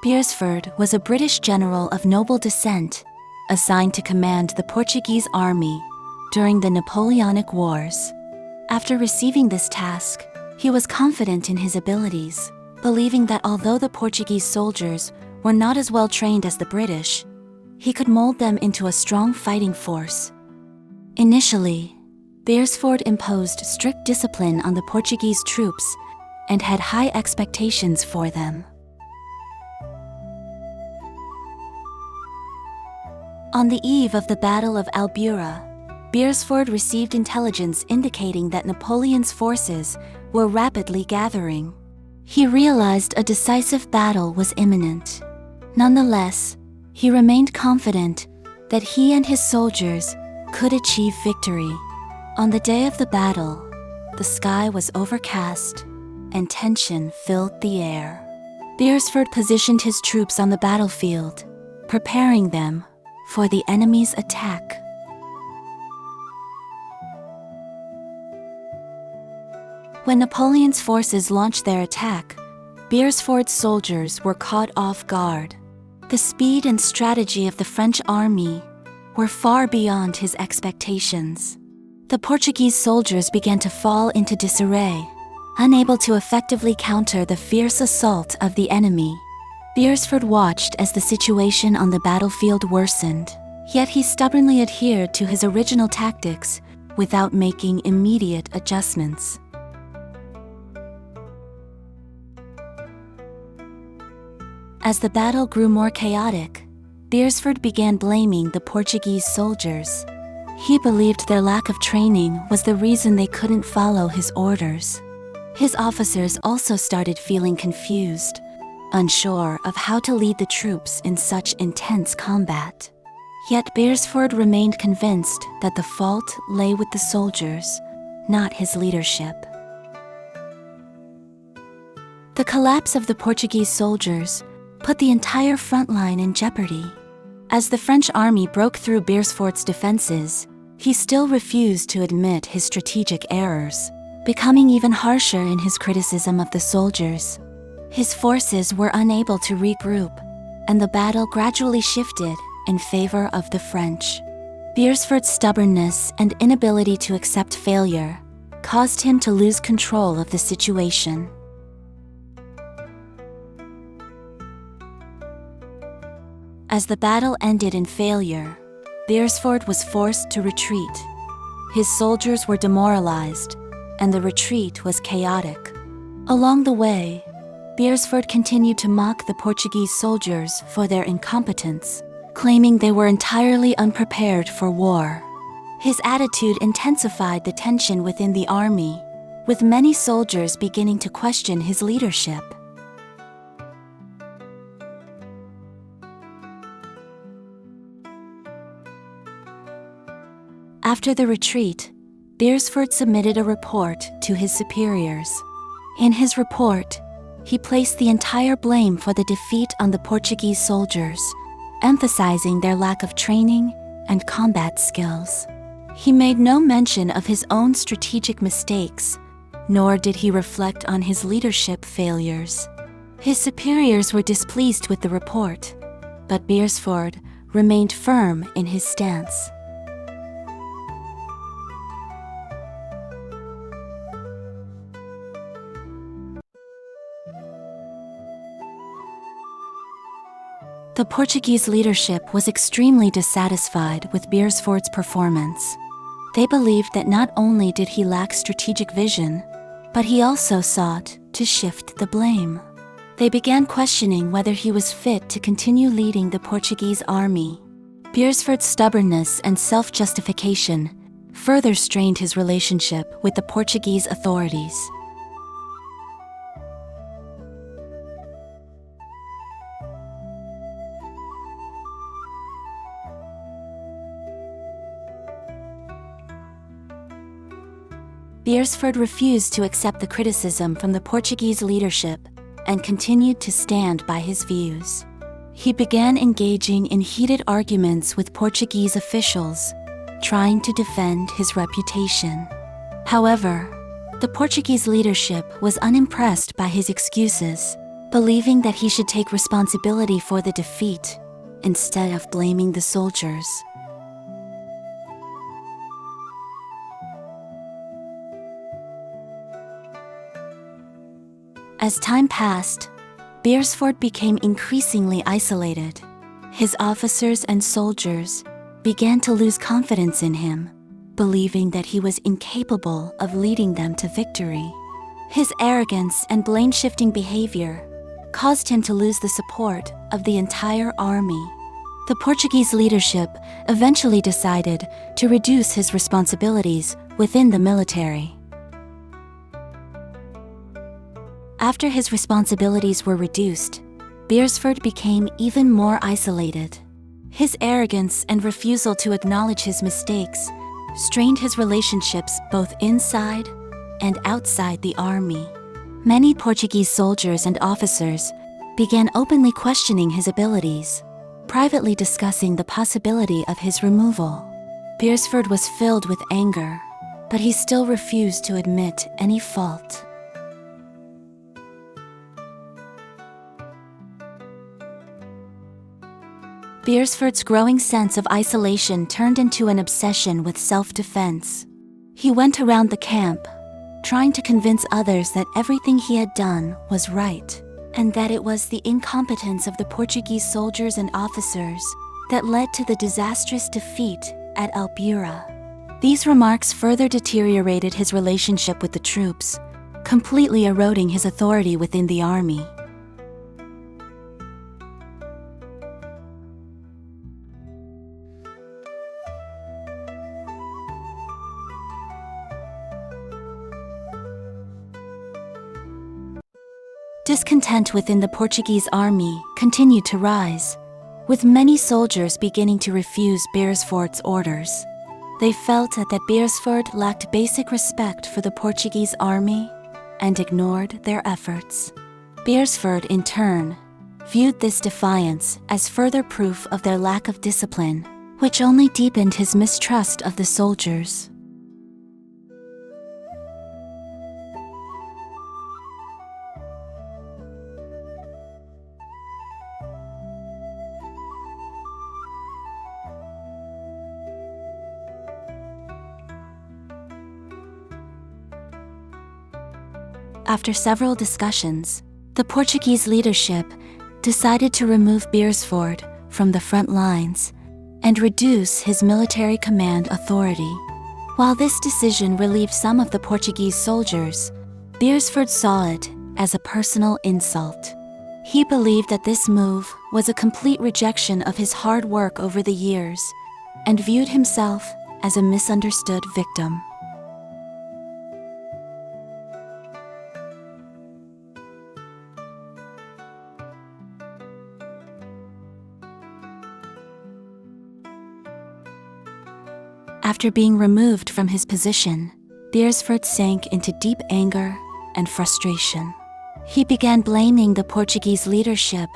Beresford was a British general of noble descent, assigned to command the Portuguese army during the Napoleonic Wars. After receiving this task, he was confident in his abilities, believing that although the Portuguese soldiers were not as well trained as the British, he could mold them into a strong fighting force. Initially, Beresford imposed strict discipline on the Portuguese troops and had high expectations for them. On the eve of the Battle of Albuera, Beresford received intelligence indicating that Napoleon's forces were rapidly gathering. He realized a decisive battle was imminent. Nonetheless, he remained confident that he and his soldiers could achieve victory. On the day of the battle, the sky was overcast and tension filled the air. Beresford positioned his troops on the battlefield, preparing them for the enemy's attack. When Napoleon's forces launched their attack, Beresford's soldiers were caught off guard. The speed and strategy of the French army were far beyond his expectations. The Portuguese soldiers began to fall into disarray, unable to effectively counter the fierce assault of the enemy. Beresford watched as the situation on the battlefield worsened, yet he stubbornly adhered to his original tactics without making immediate adjustments. As the battle grew more chaotic, Beresford began blaming the Portuguese soldiers. He believed their lack of training was the reason they couldn't follow his orders. His officers also started feeling confused, unsure of how to lead the troops in such intense combat. Yet Beresford remained convinced that the fault lay with the soldiers, not his leadership. The collapse of the Portuguese soldiers put the entire front line in jeopardy. As the French army broke through Beresford's defenses, he still refused to admit his strategic errors, becoming even harsher in his criticism of the soldiers. His forces were unable to regroup, and the battle gradually shifted in favor of the French. Beresford's stubbornness and inability to accept failure caused him to lose control of the situation. As the battle ended in failure, Beresford was forced to retreat. His soldiers were demoralized, and the retreat was chaotic. Along the way, Beresford continued to mock the Portuguese soldiers for their incompetence, claiming they were entirely unprepared for war. His attitude intensified the tension within the army, with many soldiers beginning to question his leadership. After the retreat, Beresford submitted a report to his superiors. In his report, he placed the entire blame for the defeat on the Portuguese soldiers, emphasizing their lack of training and combat skills. He made no mention of his own strategic mistakes, nor did he reflect on his leadership failures. His superiors were displeased with the report, but Beresford remained firm in his stance. The Portuguese leadership was extremely dissatisfied with Beresford's performance. They believed that not only did he lack strategic vision, but he also sought to shift the blame. They began questioning whether he was fit to continue leading the Portuguese army. Beresford's stubbornness and self-justification further strained his relationship with the Portuguese authorities. Beresford refused to accept the criticism from the Portuguese leadership and continued to stand by his views. He began engaging in heated arguments with Portuguese officials, trying to defend his reputation. However, The Portuguese leadership was unimpressed by his excuses, believing that he should take responsibility for the defeat instead of blaming the soldiers. As time passed, Beresford became increasingly isolated. His officers and soldiers began to lose confidence in him, believing that he was incapable of leading them to victory. His arrogance and blame-shifting behavior caused him to lose the support of the entire army. The Portuguese leadership eventually decided to reduce his responsibilities within the military. After his responsibilities were reduced, Beresford became even more isolated. His arrogance and refusal to acknowledge his mistakes strained his relationships both inside and outside the army. Many Portuguese soldiers and officers began openly questioning his abilities, privately discussing the possibility of his removal. Beresford was filled with anger, but he still refused to admit any fault. Beresford's growing sense of isolation turned into an obsession with self-defense. He went around the camp, trying to convince others that everything he had done was right, and that it was the incompetence of the Portuguese soldiers and officers that led to the disastrous defeat at Albura. These remarks further deteriorated his relationship with the troops, completely eroding his authority within the army. Discontent within the Portuguese army continued to rise, with many soldiers beginning to refuse Beresford's orders. They felt that Beresford lacked basic respect for the Portuguese army and ignored their efforts. Beresford, in turn, viewed this defiance as further proof of their lack of discipline, which only deepened his mistrust of the soldiers. After several discussions, the Portuguese leadership decided to remove Beresford from the front lines and reduce his military command authority. While this decision relieved some of the Portuguese soldiers, Beresford saw it as a personal insult. He believed that this move was a complete rejection of his hard work over the years and viewed himself as a misunderstood victim. After being removed from his position, Beresford sank into deep anger and frustration. He began blaming the Portuguese leadership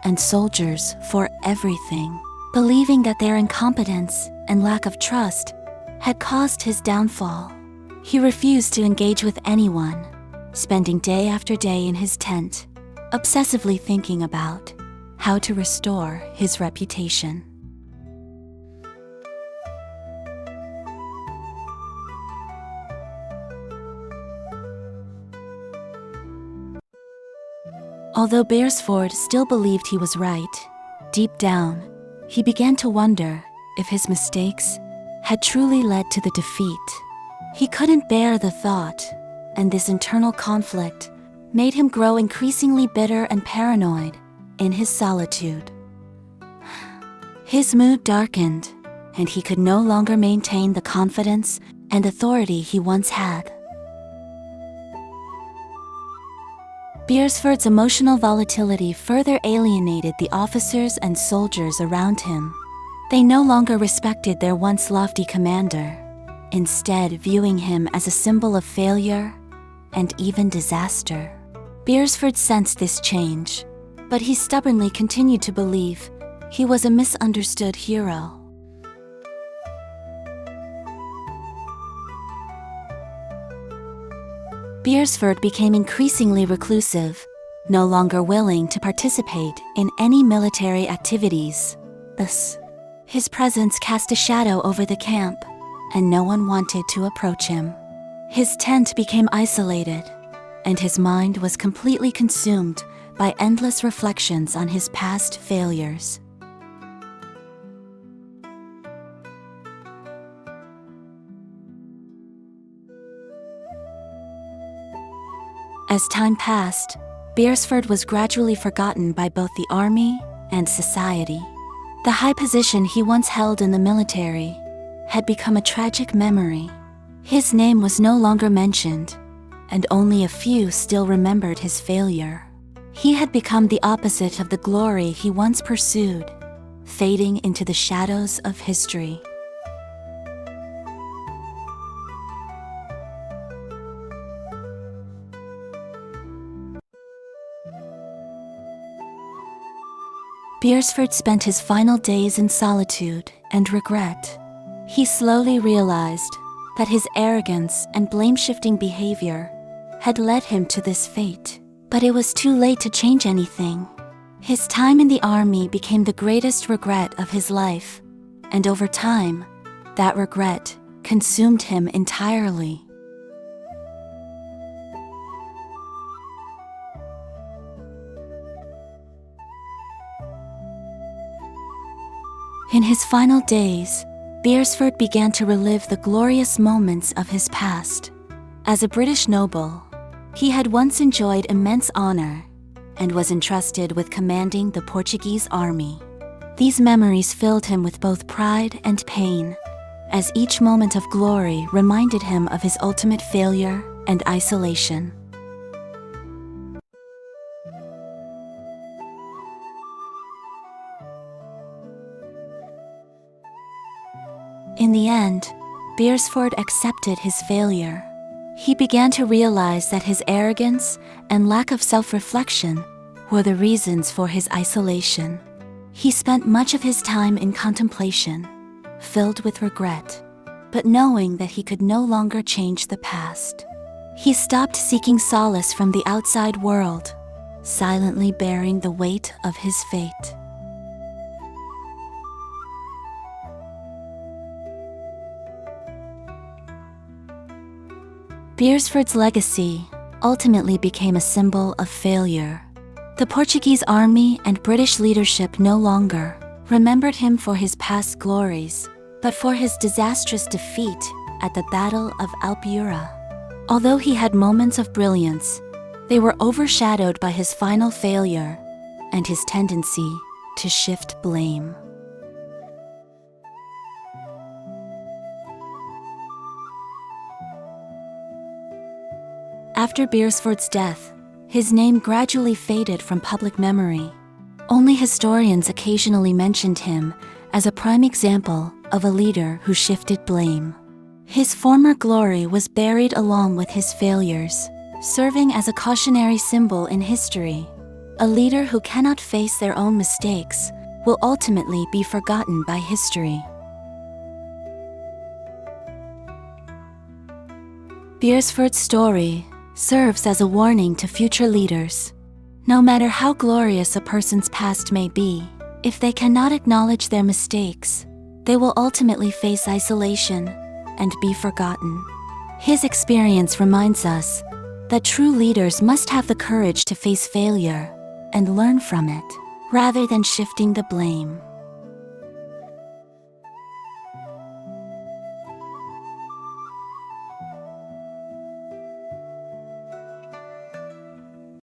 and soldiers for everything, believing that their incompetence and lack of trust had caused his downfall. He refused to engage with anyone, spending day after day in his tent, obsessively thinking about how to restore his reputation. Although Beresford still believed he was right, deep down, he began to wonder if his mistakes had truly led to the defeat. He couldn't bear the thought, and this internal conflict made him grow increasingly bitter and paranoid in his solitude. His mood darkened, and he could no longer maintain the confidence and authority he once had. Beresford's emotional volatility further alienated the officers and soldiers around him. They no longer respected their once lofty commander, instead viewing him as a symbol of failure and even disaster. Beresford sensed this change, but he stubbornly continued to believe he was a misunderstood hero. Beresford became increasingly reclusive, no longer willing to participate in any military activities. Thus, his presence cast a shadow over the camp, and no one wanted to approach him. His tent became isolated, and his mind was completely consumed by endless reflections on his past failures. As time passed, Beresford was gradually forgotten by both the army and society. The high position he once held in the military had become a tragic memory. His name was no longer mentioned, and only a few still remembered his failure. He had become the opposite of the glory he once pursued, fading into the shadows of history. Beresford spent his final days in solitude and regret. He slowly realized that his arrogance and blame-shifting behavior had led him to this fate. But it was too late to change anything. His time in the army became the greatest regret of his life, and over time, that regret consumed him entirely. In his final days, Beresford began to relive the glorious moments of his past. As a British noble, he had once enjoyed immense honor and was entrusted with commanding the Portuguese army. These memories filled him with both pride and pain, as each moment of glory reminded him of his ultimate failure and isolation. In the end, Beresford accepted his failure. He began to realize that his arrogance and lack of self-reflection were the reasons for his isolation. He spent much of his time in contemplation, filled with regret, but knowing that he could no longer change the past. He stopped seeking solace from the outside world, silently bearing the weight of his fate. Beresford's legacy ultimately became a symbol of failure. The Portuguese army and British leadership no longer remembered him for his past glories, but for his disastrous defeat at the Battle of Albuera. Although he had moments of brilliance, they were overshadowed by his final failure and his tendency to shift blame. After Beresford's death, his name gradually faded from public memory. Only historians occasionally mentioned him as a prime example of a leader who shifted blame. His former glory was buried along with his failures, serving as a cautionary symbol in history. A leader who cannot face their own mistakes will ultimately be forgotten by history. Beresford's story serves as a warning to future leaders. No matter how glorious a person's past may be, if they cannot acknowledge their mistakes, they will ultimately face isolation and be forgotten. His experience reminds us that true leaders must have the courage to face failure and learn from it, rather than shifting the blame.